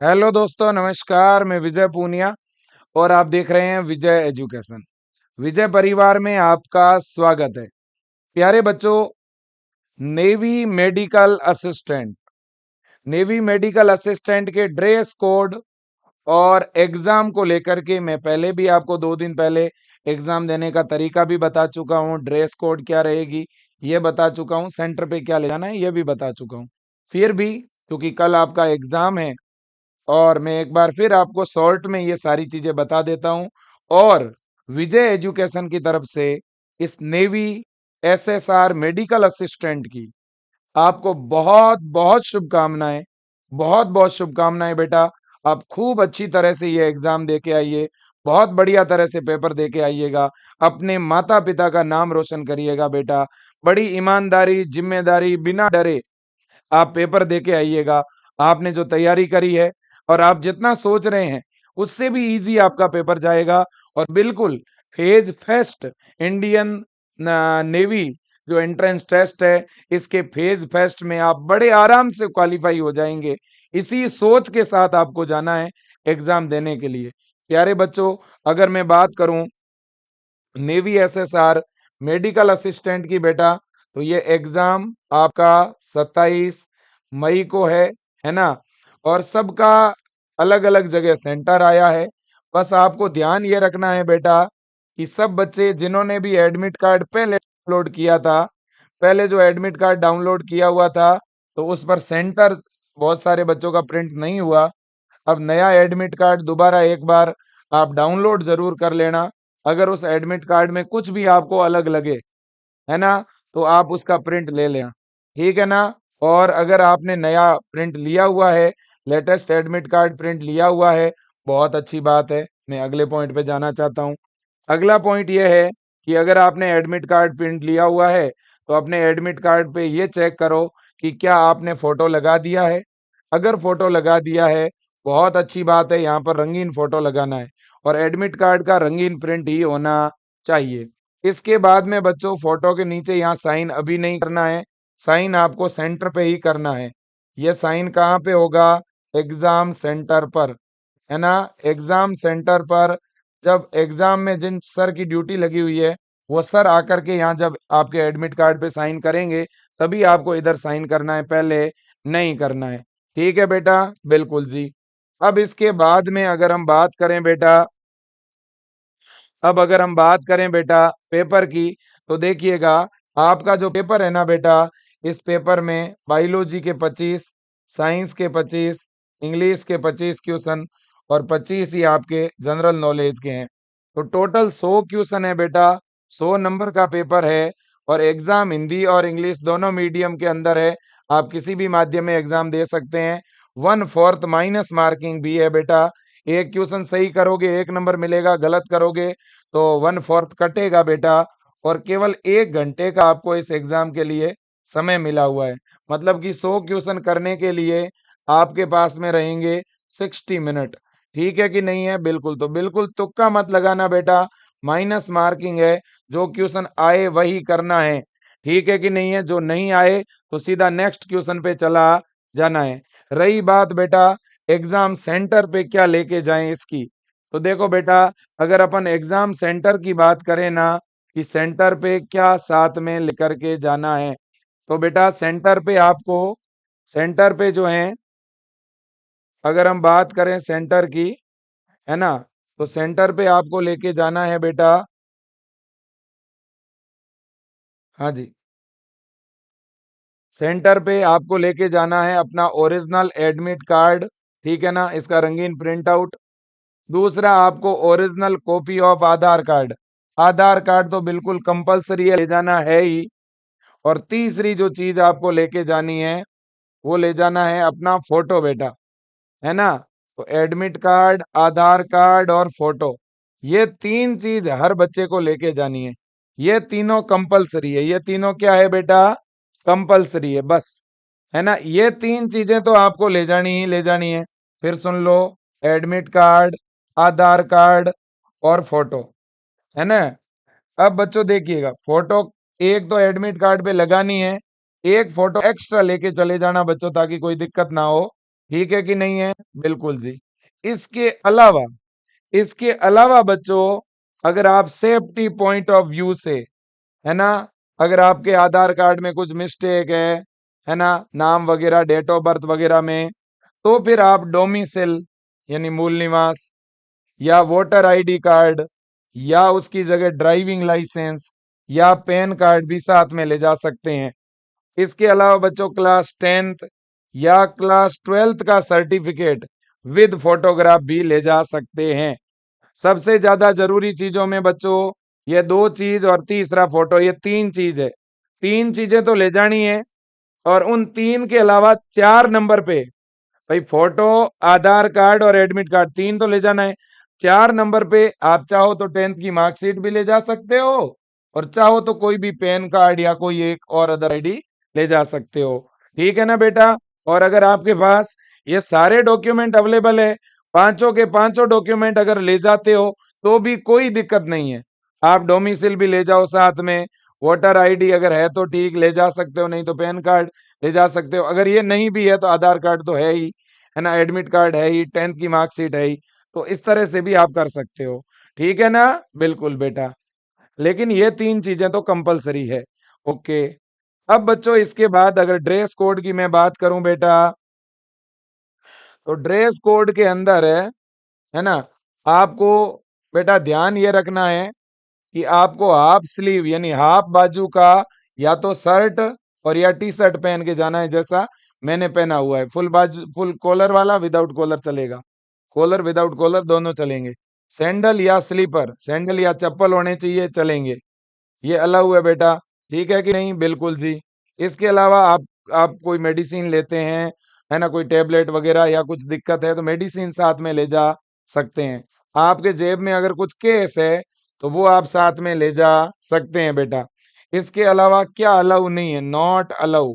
Hello दोस्तों, नमस्कार। मैं विजय पूनिया और आप देख रहे हैं विजय एजुकेशन। विजय परिवार में आपका स्वागत है। प्यारे बच्चों, navy medical assistant navy medical assistant के ड्रेस कोड और एग्जाम को लेकर के मैं पहले भी आपको 2 दिन पहले एग्जाम देने का तरीका भी बता चुका हूँ। ड्रेस कोड क्या रहेगी ये बता चुका हूँ, सेंटर पे क्या ले जाना है ये भी बता चुका हूँ। फिर भी क्योंकि कल आपका एग्जाम है और मैं एक बार फिर आपको शॉर्ट में ये सारी चीजें बता देता हूं। और विजय एजुकेशन की तरफ से इस नेवी एसएसआर मेडिकल असिस्टेंट की आपको बहुत बहुत शुभकामनाएं। बहुत बहुत शुभकामनाएं बेटा। आप खूब अच्छी तरह से ये एग्जाम दे के आइए, बहुत बढ़िया तरह से पेपर दे के आइएगा, अपने माता पिता का नाम रोशन करिएगा बेटा। बड़ी ईमानदारी, जिम्मेदारी, बिना डरे आप पेपर दे के आइएगा। आपने जो तैयारी करी है और आप जितना सोच रहे हैं उससे भी इजी आपका पेपर जाएगा। और बिल्कुल फेज फर्स्ट इंडियन नेवी जो एंट्रेंस टेस्ट है, इसके फेज फर्स्ट में आप बड़े आराम से क्वालिफाई हो जाएंगे। इसी सोच के साथ आपको जाना है एग्जाम देने के लिए। प्यारे बच्चों, अगर मैं बात करूं नेवी एसएसआर मेडिकल असिस्टेंट की बेटा, तो ये एग्जाम आपका 27 मई को है ना। और सबका अलग अलग जगह सेंटर आया है। बस आपको ध्यान ये रखना है बेटा कि सब बच्चे जिन्होंने भी एडमिट कार्ड पहले डाउनलोड किया था, पहले जो एडमिट कार्ड डाउनलोड किया हुआ था, तो उस पर सेंटर बहुत सारे बच्चों का प्रिंट नहीं हुआ। अब नया एडमिट कार्ड दोबारा एक बार आप डाउनलोड जरूर कर लेना। अगर उस एडमिट कार्ड में कुछ भी आपको अलग लगे, है ना, तो आप उसका प्रिंट ले लेना, ठीक है ना। और अगर आपने नया प्रिंट लिया हुआ है, लेटेस्ट एडमिट कार्ड प्रिंट लिया हुआ है, बहुत अच्छी बात है। मैं अगले पॉइंट पे जाना चाहता हूँ। अगला पॉइंट यह है कि अगर आपने एडमिट कार्ड प्रिंट लिया हुआ है, तो अपने एडमिट कार्ड पे ये चेक करो कि क्या आपने फोटो लगा दिया है। अगर फोटो लगा दिया है, बहुत अच्छी बात है। यहाँ पर रंगीन फोटो लगाना है और एडमिट कार्ड का रंगीन प्रिंट ही होना चाहिए। इसके बाद में बच्चों फोटो के नीचे यहाँ साइन अभी नहीं करना है, साइन आपको सेंटर पे ही करना है। ये साइन कहाँ पे होगा? एग्जाम सेंटर पर, है ना। एग्जाम सेंटर पर जब एग्जाम में जिन सर की ड्यूटी लगी हुई है, वो सर आकर के यहाँ जब आपके एडमिट कार्ड पे साइन करेंगे, तभी आपको इधर साइन करना है, पहले नहीं करना है। ठीक है बेटा, बिल्कुल जी। अब इसके बाद में अगर हम बात करें बेटा, अब अगर हम बात करें बेटा पेपर की, तो देखिएगा आपका जो पेपर है ना बेटा, इस पेपर में बायोलॉजी के 25, साइंस के 25, इंग्लिश के 25 क्वेश्चन और 25 ही आपके जनरल नॉलेज के हैं। तो टोटल 100 क्वेश्चन है बेटा, 100 नंबर का पेपर है। और एग्जाम हिंदी और इंग्लिश दोनों मीडियम के अंदर है। आप किसी भी माध्यम में एग्जाम दे सकते हैं। 1/4 माइनस मार्किंग भी है बेटा। एक क्वेश्चन सही करोगे 1 नंबर मिलेगा, गलत करोगे तो 1/4 कटेगा बेटा। और केवल 1 घंटे का आपको इस एग्जाम के लिए समय मिला हुआ है। मतलब कि 100 क्वेश्चन करने के लिए आपके पास में रहेंगे 60 मिनट। ठीक है कि नहीं है? बिल्कुल। तो बिल्कुल तुक्का मत लगाना बेटा, माइनस मार्किंग है। जो क्वेश्चन आए वही करना है, ठीक है कि नहीं है? जो नहीं आए तो सीधा नेक्स्ट क्वेश्चन पे चला जाना है। रही बात बेटा एग्जाम सेंटर पे क्या लेके जाएं इसकी, तो देखो बेटा, अगर अपन एग्जाम सेंटर की बात करें ना कि सेंटर पे क्या साथ में लेकर के जाना है, तो बेटा सेंटर पे आपको, सेंटर पे जो है, अगर हम बात करें सेंटर की, है ना, तो सेंटर पे आपको लेके जाना है बेटा। हाँ जी, सेंटर पे आपको लेके जाना है अपना ओरिजिनल एडमिट कार्ड, ठीक है ना, इसका रंगीन प्रिंट आउट। दूसरा आपको original copy of Aadhaar card, Aadhaar card तो बिल्कुल कंपलसरी है, ले जाना है ही। और तीसरी जो चीज आपको लेके जानी है, वो ले जाना है अपना फोटो बेटा, है ना। तो एडमिट कार्ड, आधार कार्ड और फोटो, ये 3 चीज हर बच्चे को लेके जानी है। ये तीनों कंपलसरी है। ये तीनों क्या है बेटा? कंपलसरी है बस, है ना। ये 3 चीजें तो आपको ले जानी ही ले जानी है। फिर सुन लो, एडमिट कार्ड, आधार कार्ड और फोटो, है ना। अब बच्चों देखिएगा, फोटो एक तो एडमिट कार्ड पे लगानी है, एक फोटो एक्स्ट्रा लेके चले जाना बच्चों, ताकि कोई दिक्कत ना हो। ठीक है कि नहीं है? बिल्कुल जी। इसके अलावा इसके अलावा बच्चों, अगर आप सेफ्टी पॉइंट ऑफ व्यू से, है ना, अगर आपके आधार कार्ड में कुछ मिस्टेक है ना, नाम वगैरह, डेट ऑफ बर्थ वगैरह में, तो फिर आप डोमिसिल यानी मूल निवास, या वोटर आईडी कार्ड, या उसकी जगह ड्राइविंग लाइसेंस या पैन कार्ड भी साथ में ले जा सकते हैं। इसके अलावा बच्चों क्लास 10th या क्लास 12th का सर्टिफिकेट विद फोटोग्राफ भी ले जा सकते हैं। सबसे ज्यादा जरूरी चीजों में बच्चों ये दो चीज और तीसरा फोटो, ये तीन चीज है। तीन चीजें तो ले जानी है, और उन तीन के अलावा 4 नंबर पे, भाई फोटो, आधार कार्ड और एडमिट कार्ड, तीन तो ले जाना है। 4 नंबर पे आप चाहो तो 10th की मार्कशीट भी ले जा सकते हो, और चाहो तो कोई भी पैन कार्ड या कोई एक और अदर आईडी ले जा सकते हो। ठीक है ना बेटा? और अगर आपके पास ये सारे डॉक्यूमेंट अवेलेबल है, पांचों के पांचों डॉक्यूमेंट अगर ले जाते हो, तो भी कोई दिक्कत नहीं है। आप डोमिसिल भी ले जाओ साथ में, वोटर आईडी अगर है तो ठीक ले जा सकते हो, नहीं तो पैन कार्ड ले जा सकते हो। अगर ये नहीं भी है तो आधार कार्ड तो है ना, एडमिट कार्ड है ही, 10th की मार्कशीट है ही, तो इस तरह से भी आप कर सकते हो। ठीक है ना? बिल्कुल बेटा। लेकिन ये तीन चीजें तो कंपलसरी है। ओके। अब बच्चों इसके बाद अगर ड्रेस कोड की मैं बात करूं बेटा, तो ड्रेस कोड के अंदर है ना, आपको बेटा ध्यान ये रखना है कि आपको हाफ स्लीव यानी हाफ बाजू का या तो शर्ट और या टी शर्ट पहन के जाना है, जैसा मैंने पहना हुआ है। फुल बाजू, फुल कॉलर वाला, विदाउट कॉलर चलेगा, कॉलर विदाउट कॉलर दोनों चलेंगे। सैंडल या स्लीपर, सैंडल या चप्पल होने चाहिए, चलेंगे। ये अलाउ है बेटा। ठीक है कि नहीं? बिल्कुल जी। इसके अलावा आप कोई मेडिसिन लेते हैं, है ना, कोई टेबलेट वगैरह या कुछ दिक्कत है तो मेडिसिन साथ में ले जा सकते हैं। आपके जेब में अगर कुछ केस है तो वो आप साथ में ले जा सकते हैं बेटा। इसके अलावा क्या अलाउ नहीं है? नॉट अलाउ,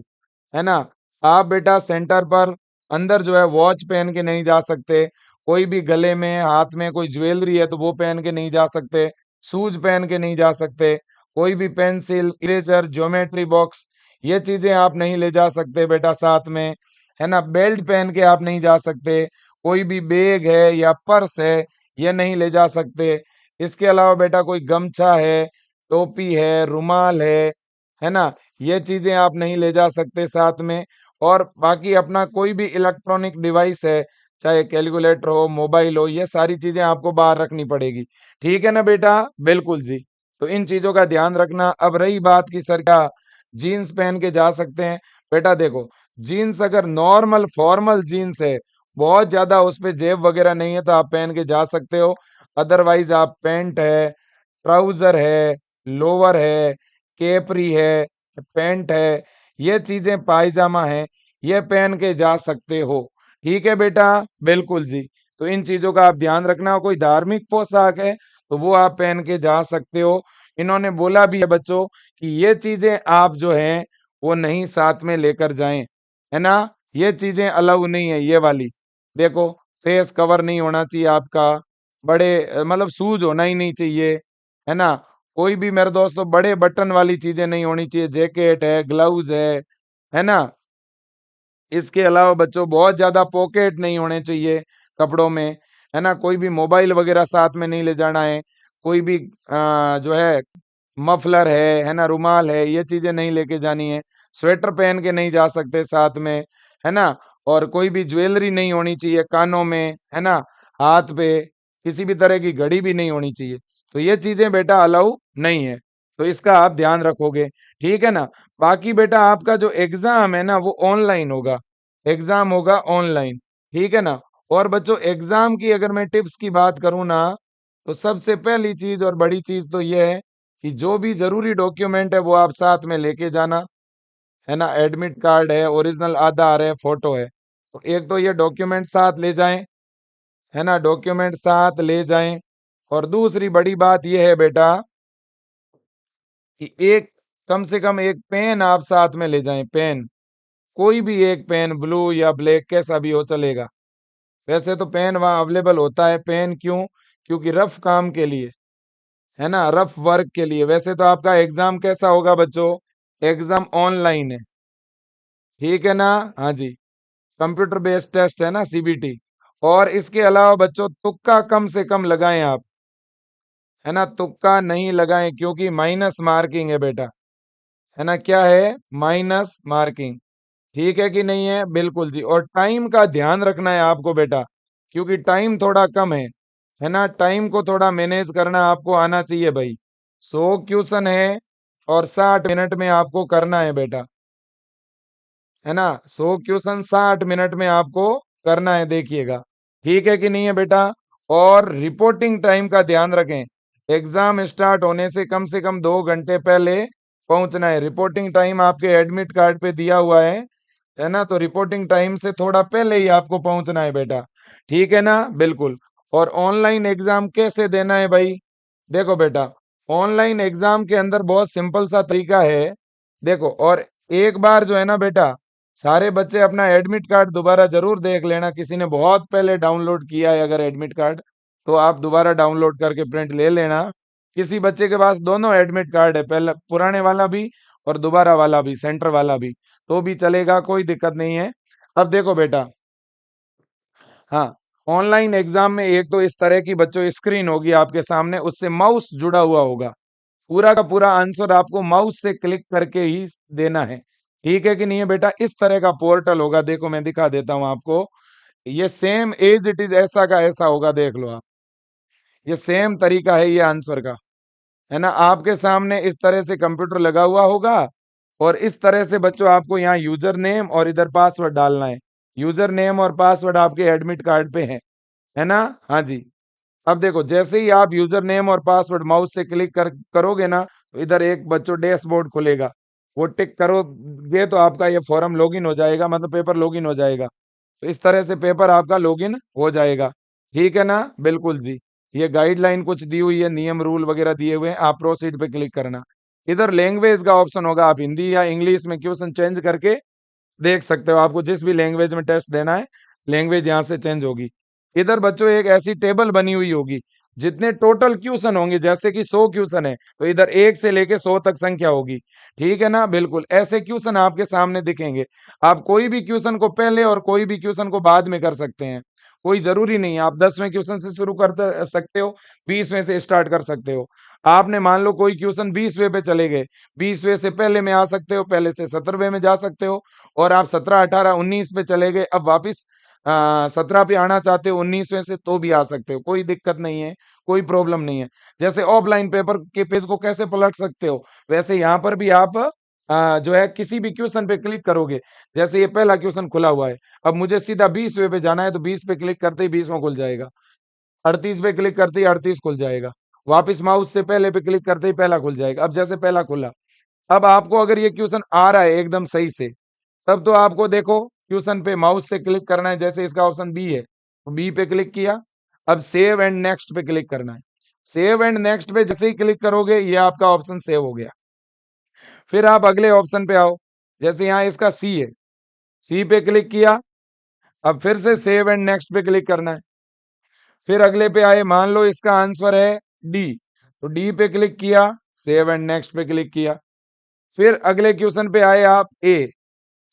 है ना, आप बेटा सेंटर पर अंदर जो है वॉच पहन के नहीं जा सकते, कोई भी गले में हाथ में कोई ज्वेलरी है तो वो पहन के नहीं जा सकते, शूज पहन के नहीं जा सकते, कोई भी पेंसिल, इरेजर, ज्योमेट्री बॉक्स, ये चीजें आप नहीं ले जा सकते बेटा साथ में, है ना। बेल्ट पहन के आप नहीं जा सकते, कोई भी बैग है या पर्स है ये नहीं ले जा सकते। इसके अलावा बेटा कोई गमछा है, टोपी है, रुमाल है ना, ये चीजें आप नहीं ले जा सकते साथ में। और बाकी अपना कोई भी इलेक्ट्रॉनिक डिवाइस है, चाहे कैलकुलेटर हो, मोबाइल हो, ये सारी चीजें आपको बाहर रखनी पड़ेगी। ठीक है ना बेटा? बिल्कुल जी। तो इन चीजों का ध्यान रखना। अब रही बात की सर क्या जीन्स पहन के जा सकते हैं? बेटा देखो, जीन्स अगर नॉर्मल फॉर्मल जीन्स है, बहुत ज्यादा उस पे जेब वगैरह नहीं है, तो आप पहन के जा सकते हो। अदरवाइज आप पैंट है, ट्राउजर है, लोअर है, केपरी है, पैंट है, ये चीजें, पायजामा है, ये पहन के जा सकते हो। ठीक है बेटा? बिल्कुल जी। तो इन चीजों का आप ध्यान रखना। कोई धार्मिक पोशाक है तो वो आप पहन के जा सकते हो। इन्होंने बोला भी है बच्चों कि ये चीजें आप जो हैं वो नहीं साथ में लेकर जाएं, है ना। ये चीजें अलाउ नहीं है, ये वाली देखो, फेस कवर नहीं होना चाहिए आपका, बड़े मतलब शूज होना ही नहीं चाहिए, है ना। कोई भी मेरे दोस्तों बड़े बटन वाली चीजें नहीं होनी चाहिए, जैकेट है, ग्लव्स है ना। इसके अलावा बच्चों बहुत ज्यादा पॉकेट नहीं होने चाहिए कपड़ों में, है ना। कोई भी मोबाइल वगैरह साथ में नहीं ले जाना है। कोई भी जो है मफलर है ना, रुमाल है, ये चीजें नहीं लेके जानी है। स्वेटर पहन के नहीं जा सकते साथ में, है ना। और कोई भी ज्वेलरी नहीं होनी चाहिए कानों में, है ना, हाथ पे, किसी भी तरह की घड़ी भी नहीं होनी चाहिए। तो ये चीजें बेटा अलाउ नहीं है, तो इसका आप ध्यान रखोगे। ठीक है ना? बाकी बेटा आपका जो एग्जाम है ना वो ऑनलाइन होगा, एग्जाम होगा ऑनलाइन। ठीक है ना? और बच्चों एग्जाम की अगर मैं टिप्स की बात करूं ना, तो सबसे पहली चीज और बड़ी चीज तो ये है कि जो भी जरूरी डॉक्यूमेंट है वो आप साथ में लेके जाना, है ना। एडमिट कार्ड है, ओरिजिनल आधार है, फोटो है, तो एक तो ये डॉक्यूमेंट साथ ले जाएं, है ना, डॉक्यूमेंट साथ ले जाएं। और दूसरी बड़ी बात ये है बेटा कि एक, कम से कम एक पेन आप साथ में ले जाएं, पेन, कोई भी एक पेन, ब्लू या ब्लैक कैसा भी हो चलेगा। वैसे तो पेन वहाँ अवेलेबल होता है, पेन क्यों? क्योंकि रफ काम के लिए, है ना, रफ वर्क के लिए। वैसे तो आपका एग्जाम कैसा होगा बच्चों? एग्जाम ऑनलाइन है, ठीक है ना? हाँ जी। कंप्यूटर बेस्ड टेस्ट है ना, सीबीटी। और इसके अलावा बच्चों तुक्का कम से कम लगाएं आप, है ना, तुक्का नहीं लगाएं क्योंकि माइनस मार्किंग है बेटा, है ना, क्या है, माइनस मार्किंग। ठीक है कि नहीं है, बिल्कुल जी। और टाइम का ध्यान रखना है आपको बेटा, क्योंकि टाइम थोड़ा कम है ना, टाइम को थोड़ा मैनेज करना आपको आना चाहिए भाई। 100 क्वेश्चन है और 60 मिनट में आपको करना है बेटा, है ना, 100 क्वेश्चन 60 मिनट में आपको करना है, देखिएगा। ठीक है कि नहीं है बेटा। और रिपोर्टिंग टाइम का ध्यान रखें, एग्जाम स्टार्ट होने से कम 2 घंटे पहले पहुंचना है। रिपोर्टिंग टाइम आपके एडमिट कार्ड पे दिया हुआ है ना, तो रिपोर्टिंग टाइम से थोड़ा पहले ही आपको पहुंचना है बेटा। ठीक है ना, बिल्कुल। और ऑनलाइन एग्जाम कैसे देना है भाई, देखो बेटा, ऑनलाइन एग्जाम के अंदर बहुत सिंपल सा तरीका है। देखो, और एक बार जो है ना बेटा, सारे बच्चे अपना एडमिट कार्ड दोबारा जरूर देख लेना। किसी ने बहुत पहले डाउनलोड किया है अगर एडमिट कार्ड, तो आप दोबारा डाउनलोड करके प्रिंट ले लेना। किसी बच्चे के पास दोनों एडमिट कार्ड है, पहले पुराने वाला भी और दोबारा वाला भी, सेंटर वाला भी, तो भी चलेगा, कोई दिक्कत नहीं है। अब देखो बेटा, हाँ, ऑनलाइन एग्जाम में एक तो इस तरह की बच्चों स्क्रीन होगी आपके सामने, उससे माउस जुड़ा हुआ होगा। पूरा का पूरा आंसर आपको माउस से क्लिक करके ही देना है। ठीक है कि नहीं है बेटा। इस तरह का पोर्टल होगा, देखो मैं दिखा देता हूं आपको। ये सेम एज इट इज ऐसा का ऐसा होगा, देख लो आप, ये सेम तरीका है ये आंसर का, है ना। आपके सामने इस तरह से कंप्यूटर लगा हुआ होगा और इस तरह से बच्चों आपको यहाँ यूजर नेम और इधर पासवर्ड डालना है। यूजर नेम और पासवर्ड आपके एडमिट कार्ड पे है ना। हाँ जी। अब देखो, जैसे ही आप यूजर नेम और पासवर्ड माउस से क्लिक करोगे ना, तो इधर एक बच्चों डैशबोर्ड खुलेगा। वो टिक करोगे तो आपका ये फॉर्म लॉगिन हो जाएगा, मतलब पेपर लॉगिन हो जाएगा। तो इस तरह से पेपर आपका लॉगिन हो जाएगा। ठीक है ना, बिल्कुल जी। ये गाइडलाइन कुछ दी हुई है, नियम रूल वगैरह दिए हुए हैं, आप प्रोसीड पे क्लिक करना। इधर लैंग्वेज का ऑप्शन होगा, आप हिंदी या इंग्लिश में क्वेश्चन चेंज करके देख सकते हो। आपको जिस भी लैंग्वेज में टेस्ट देना है, लैंग्वेज यहाँ से चेंज होगी। इधर बच्चों एक ऐसी टेबल बनी हुई होगी, जितने टोटल क्वेश्चन होंगे, जैसे कि 100 क्वेश्चन है तो इधर 1 से लेके 100 तक संख्या होगी। ठीक है ना, बिल्कुल ऐसे क्वेश्चन आपके सामने दिखेंगे। आप कोई भी क्वेश्चन को पहले और कोई भी क्वेश्चन को बाद में कर सकते हैं, कोई जरूरी नहीं है। आप 10वें क्वेश्चन से शुरू कर सकते हो, 20वें से स्टार्ट कर सकते हो। आपने मान लो कोई क्वेश्चन 20वें पे चले गए, 20वें से पहले में आ सकते हो, पहले से 17वें में जा सकते हो। और आप 17, 18, 19 पे चले गए, अब वापिस 17 पे आना चाहते हो 19वें से, तो भी आ सकते हो, कोई दिक्कत नहीं है, कोई प्रॉब्लम नहीं है। जैसे ऑफलाइन पेपर के पेज को कैसे पलट सकते हो, वैसे यहाँ पर भी आप जो है किसी भी क्वेश्चन पे क्लिक करोगे। जैसे ये पहला क्वेश्चन खुला हुआ है, अब मुझे सीधा 20वें पे जाना है, तो 20 पे क्लिक करते ही 20वां खुल जाएगा। 38 पे क्लिक करते ही 38 खुल जाएगा। वापिस माउस से पहले पे क्लिक करते ही पहला खुल जाएगा। अब जैसे पहला खुला, अब आपको अगर ये क्वेश्चन आ रहा है एकदम सही से, तब तो आपको देखो क्वेश्चन पे माउस से क्लिक करना है। जैसे इसका ऑप्शन बी है, तो बी पे क्लिक किया। अब सेव एंड नेक्स्ट पे क्लिक करना है। सेव एंड नेक्स्ट पे जैसे ही क्लिक करोगे, ये आपका ऑप्शन सेव हो गया। फिर आप अगले ऑप्शन पे आओ, जैसे यहाँ इसका सी है, सी पे क्लिक किया। अब फिर से सेव एंड नेक्स्ट पे क्लिक करना है। फिर अगले पे आए, मान लो इसका आंसर है डी, तो डी पे क्लिक किया, सेव एंड नेक्स्ट पे क्लिक किया। फिर अगले क्वेश्चन पे आए आप, ए,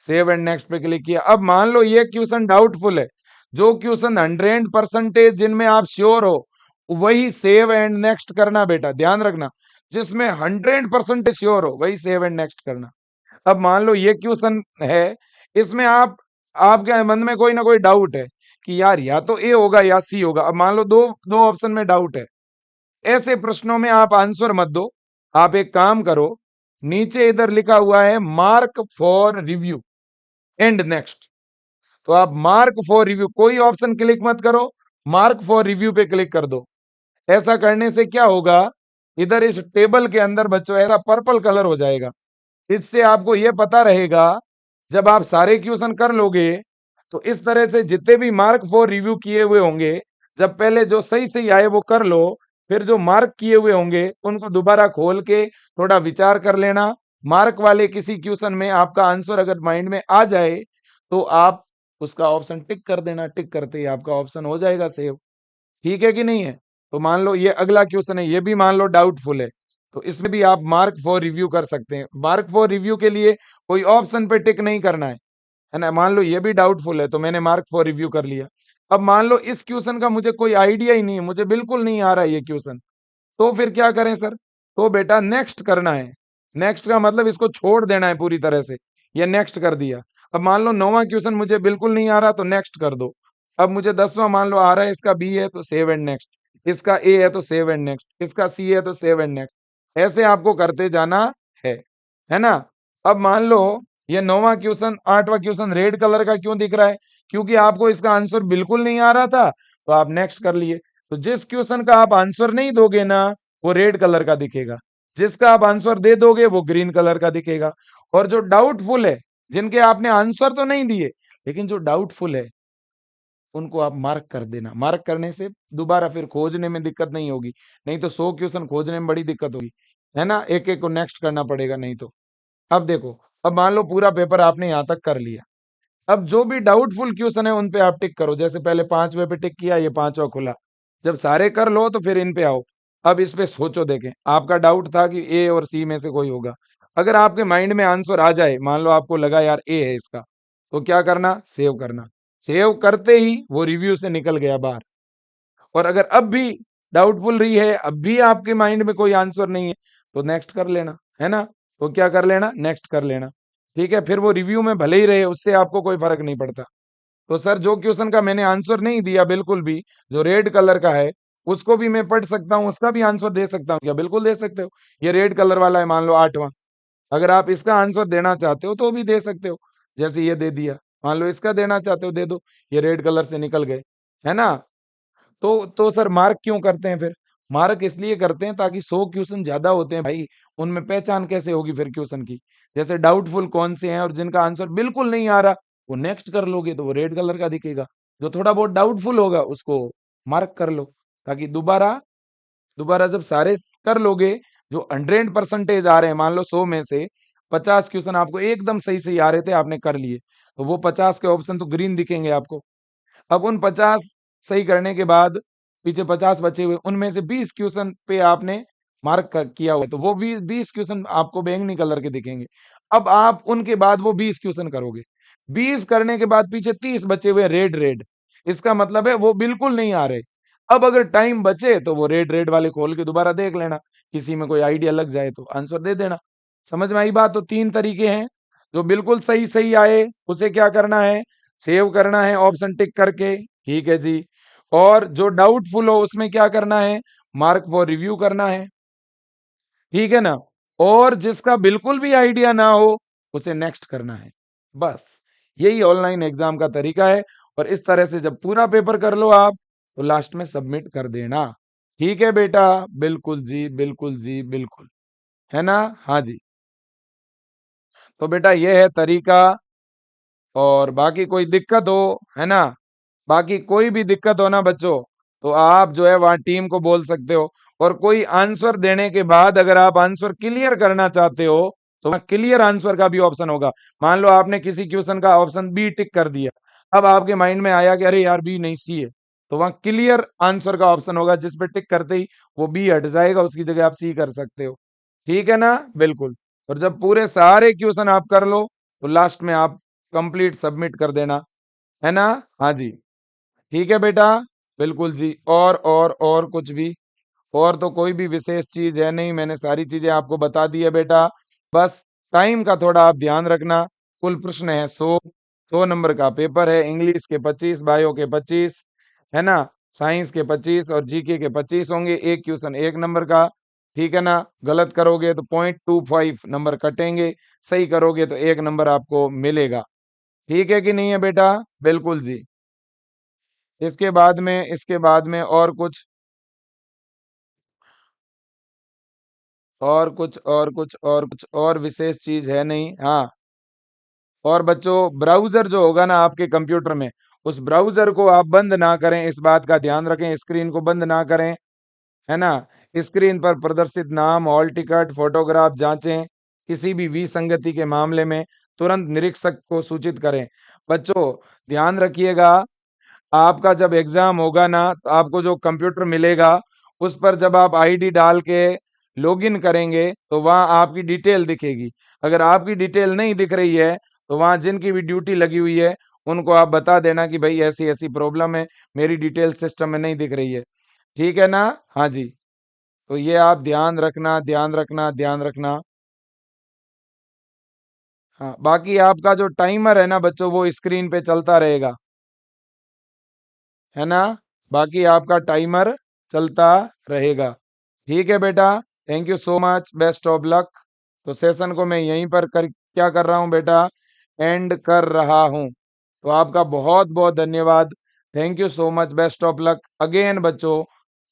सेव एंड नेक्स्ट पे क्लिक किया। अब मान लो ये क्वेश्चन डाउटफुल है, जो क्वेश्चन 100% जिनमें आप श्योर हो, वही सेव एंड नेक्स्ट करना बेटा, ध्यान रखना। जिसमें 100% श्योर हो वही सेव एंड नेक्स्ट करना। अब मान लो ये क्वेश्चन है, इसमें आपके मन में कोई ना कोई डाउट है कि यार या तो ए होगा या सी होगा। अब मान लो दो दो ऑप्शन में डाउट है, ऐसे प्रश्नों में आप आंसर मत दो। आप एक काम करो, नीचे इधर लिखा हुआ है mark for review and next, तो आप मार्क फॉर रिव्यू, कोई ऑप्शन क्लिक मत करो, मार्क फॉर रिव्यू पे क्लिक कर दो। ऐसा करने से क्या होगा, इधर इस टेबल के अंदर बच्चों ऐसा पर्पल कलर हो जाएगा। इससे आपको यह पता रहेगा, जब आप सारे क्वेश्चन कर लोगे, तो इस तरह से जितने भी मार्क फॉर रिव्यू किए हुए होंगे, जब पहले जो सही सही आए वो कर लो, फिर जो मार्क किए हुए होंगे उनको दोबारा खोल के थोड़ा विचार कर लेना। मार्क वाले किसी क्वेश्चन में आपका आंसर अगर माइंड में आ जाए, तो आप उसका ऑप्शन टिक कर देना, टिक करते ही आपका ऑप्शन हो जाएगा सेव। ठीक है कि नहीं है। तो मान लो ये अगला क्वेश्चन है, ये भी मान लो डाउटफुल है, तो इसमें भी आप मार्क फॉर रिव्यू कर सकते हैं। मार्क फॉर रिव्यू के लिए कोई ऑप्शन पे टिक नहीं करना है, है ना। मान लो ये भी डाउटफुल है तो मैंने मार्क फॉर रिव्यू कर लिया। अब मान लो इस क्वेश्चन का मुझे कोई आइडिया ही नहीं है, मुझे बिल्कुल नहीं आ रहा है ये क्वेश्चन, तो फिर क्या करें सर? तो बेटा नेक्स्ट करना है। नेक्स्ट का मतलब इसको छोड़ देना है पूरी तरह से। ये नेक्स्ट कर दिया। अब मान लो 9वां क्वेश्चन मुझे बिल्कुल नहीं आ रहा तो नेक्स्ट कर दो। अब मुझे 10वां मान लो आ रहा है, इसका बी है तो सेव एंड नेक्स्ट, इसका ए है तो सेव एंड नेक्स्ट, इसका सी है तो सेव एंड नेक्स्ट। ऐसे आपको करते जाना है है ना। अब मान लो ये 9वां क्वेश्चन 8वां क्वेश्चन रेड कलर का क्यों दिख रहा है? क्योंकि आपको इसका आंसर बिल्कुल नहीं आ रहा था तो आप नेक्स्ट कर लिए। तो जिस क्वेश्चन का आप आंसर नहीं दोगे ना वो रेड कलर का दिखेगा, जिसका आप आंसर दे दोगे वो ग्रीन कलर का दिखेगा। और जो डाउटफुल है, जिनके आपने आंसर तो नहीं दिए लेकिन जो डाउटफुल है उनको आप मार्क कर देना। मार्क करने से दोबारा फिर खोजने में दिक्कत नहीं होगी, नहीं तो 100 क्वेश्चन खोजने में बड़ी दिक्कत होगी, है ना। एक एक को नेक्स्ट करना पड़ेगा नहीं तो। अब देखो, अब मान लो पूरा पेपर आपने यहां तक कर लिया। अब जो भी डाउटफुल क्वेश्चन है उन पे आप टिक करो। जैसे पहले 5वें पे टिक किया, ये 5वां खुला। जब सारे कर लो तो फिर इन पे आओ। अब इस पे सोचो, देखें आपका डाउट था कि ए और सी में से कोई होगा। अगर आपके माइंड में आंसर आ जाए, मान लो आपको लगा यार ए है इसका, तो क्या करना? सेव करना। सेव करते ही वो रिव्यू से निकल गया बाहर। और अगर अब भी डाउटफुल रही है, अब भी आपके माइंड में कोई आंसर नहीं है, तो नेक्स्ट कर लेना, है ना। तो क्या कर लेना? नेक्स्ट कर लेना। ठीक है, फिर वो रिव्यू में भले ही रहे, उससे आपको कोई फर्क नहीं पड़ता। तो सर जो क्वेश्चन का मैंने आंसर नहीं दिया बिल्कुल भी, जो रेड कलर का है, उसको भी मैं पढ़ सकता हूँ, उसका भी आंसर दे सकता हूँ क्या? बिल्कुल दे सकते हो। ये रेड कलर वाला है, मान लो 8वां। अगर आप इसका आंसर देना चाहते हो तो भी दे सकते हो। जैसे ये दे दिया, मान लो इसका देना चाहते हो दे दो। ये रेड कलर से निकल गए, है ना। तो सर मार्क क्यों करते हैं फिर? मार्क इसलिए करते हैं ताकि 100 क्वेश्चन ज्यादा होते हैं भाई, उनमें पहचान कैसे होगी फिर क्वेश्चन की। जैसे डाउटफुल कौन से हैं और जिनका आंसर बिल्कुल नहीं आ रहा, वो नेक्स्ट कर लोगे तो वो रेड कलर का दिखेगा। जो थोड़ा बहुत डाउटफुल होगा उसको मार्क कर लो, ताकि दोबारा दोबारा जब सारे कर लोगे, जो 100% आ रहे हैं, मान लो 100 में से 50 क्वेश्चन आपको एकदम सही सही आ रहे थे, आपने कर लिए, तो वो 50 के ऑप्शन तो ग्रीन दिखेंगे आपको। अब उन 50 सही करने के बाद पीछे 50 बचे हुए, उनमें से 20 क्वेश्चन पे आपने मार्क किया हुआ है, तो वो 20 क्वेश्चन आपको बैंगनी कलर के दिखेंगे। अब आप उनके बाद वो 20 क्वेश्चन करोगे। 20 करने के बाद पीछे 30 बचे हुए रेड रेड, इसका मतलब है वो बिल्कुल नहीं आ रहे। अब अगर टाइम बचे तो वो रेड रेड वाले खोल के दोबारा देख लेना, किसी में कोई आइडिया लग जाए तो आंसर दे देना। समझ में आई बात? तो 3 तरीके हैं। जो बिल्कुल सही सही आए उसे क्या करना है? सेव करना है ऑप्शन टिक करके, ठीक है जी। और जो डाउटफुल हो उसमें क्या करना है? मार्क फॉर रिव्यू करना है, ठीक है ना। और जिसका बिल्कुल भी आइडिया ना हो उसे नेक्स्ट करना है। बस यही ऑनलाइन एग्जाम का तरीका है। और इस तरह से जब पूरा पेपर कर लो आप, तो लास्ट में सबमिट कर देना। ठीक है बेटा? बिल्कुल जी, बिल्कुल जी, बिल्कुल, है ना। हाँ जी। तो बेटा ये है तरीका। और बाकी कोई दिक्कत हो, है ना, बाकी कोई भी दिक्कत हो ना बच्चों, तो आप जो है वहां टीम को बोल सकते हो। और कोई आंसर देने के बाद अगर आप आंसर क्लियर करना चाहते हो तो वहां क्लियर आंसर का भी ऑप्शन होगा। मान लो आपने किसी क्वेश्चन का ऑप्शन बी टिक कर दिया, अब आपके माइंड में आया कि अरे यार बी नहीं सी है, तो वहां क्लियर आंसर का ऑप्शन होगा, जिस पे टिक करते ही वो बी हट जाएगा, उसकी जगह आप सी कर सकते हो। ठीक है ना? बिल्कुल। और जब पूरे सारे क्वेश्चन आप कर लो तो लास्ट में आप कंप्लीट सबमिट कर देना, है ना। हाँ जी। ठीक है बेटा? बिल्कुल जी। और कुछ भी? और तो कोई भी विशेष चीज है नहीं, मैंने सारी चीजें आपको बता दी है बेटा। बस टाइम का थोड़ा आप ध्यान रखना। कुल प्रश्न है 100 नंबर का पेपर है। इंग्लिश के 25, बायो के 25, है ना, साइंस के 25 और जीके के 25 होंगे। एक क्वेश्चन 1 नंबर का, ठीक है ना। गलत करोगे तो 0.25 नंबर कटेंगे, सही करोगे तो 1 नंबर आपको मिलेगा। ठीक है कि नहीं है बेटा? बिल्कुल जी। इसके बाद में और विशेष चीज है नहीं। हाँ, और बच्चों ब्राउजर जो होगा ना आपके कंप्यूटर में, उस ब्राउजर को आप बंद ना करें, इस बात का ध्यान रखें। स्क्रीन को बंद ना करें, है ना। स्क्रीन पर प्रदर्शित नाम, हॉल टिकट, फोटोग्राफ जांचें। किसी भी विसंगति के मामले में तुरंत निरीक्षक को सूचित करें। बच्चों ध्यान रखिएगा, आपका जब एग्जाम होगा ना तो आपको जो कंप्यूटर मिलेगा उस पर जब आप आईडी डाल के लॉगिन करेंगे तो वहां आपकी डिटेल दिखेगी। अगर आपकी डिटेल नहीं दिख रही है तो वहाँ जिनकी भी ड्यूटी लगी हुई है उनको आप बता देना कि भाई ऐसी ऐसी प्रॉब्लम है, मेरी डिटेल सिस्टम में नहीं दिख रही है। ठीक है ना? हाँ जी। तो ये आप ध्यान रखना, ध्यान रखना, ध्यान रखना। हाँ, बाकी आपका जो टाइमर है ना बच्चों, वो स्क्रीन पे चलता रहेगा, है ना? बाकी आपका टाइमर चलता रहेगा। ठीक है बेटा, thank you so much, best of luck. तो सेशन को मैं यहीं पर क्या कर रहा हूँ बेटा, एंड कर रहा हूँ। तो आपका बहुत बहुत धन्यवाद। Thank you so much, best of luck again बच्चों।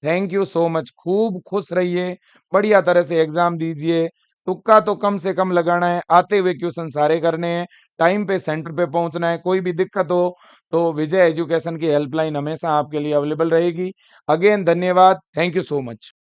थैंक यू सो मच, खूब खुश रहिए, बढ़िया तरह से एग्जाम दीजिए। तुक्का तो कम से कम लगाना है, आते हुए क्वेश्चन सारे करने हैं, टाइम पे सेंटर पे पहुंचना है। कोई भी दिक्कत हो तो विजय एजुकेशन की हेल्पलाइन हमेशा आपके लिए अवेलेबल रहेगी। अगेन धन्यवाद, थैंक यू सो मच।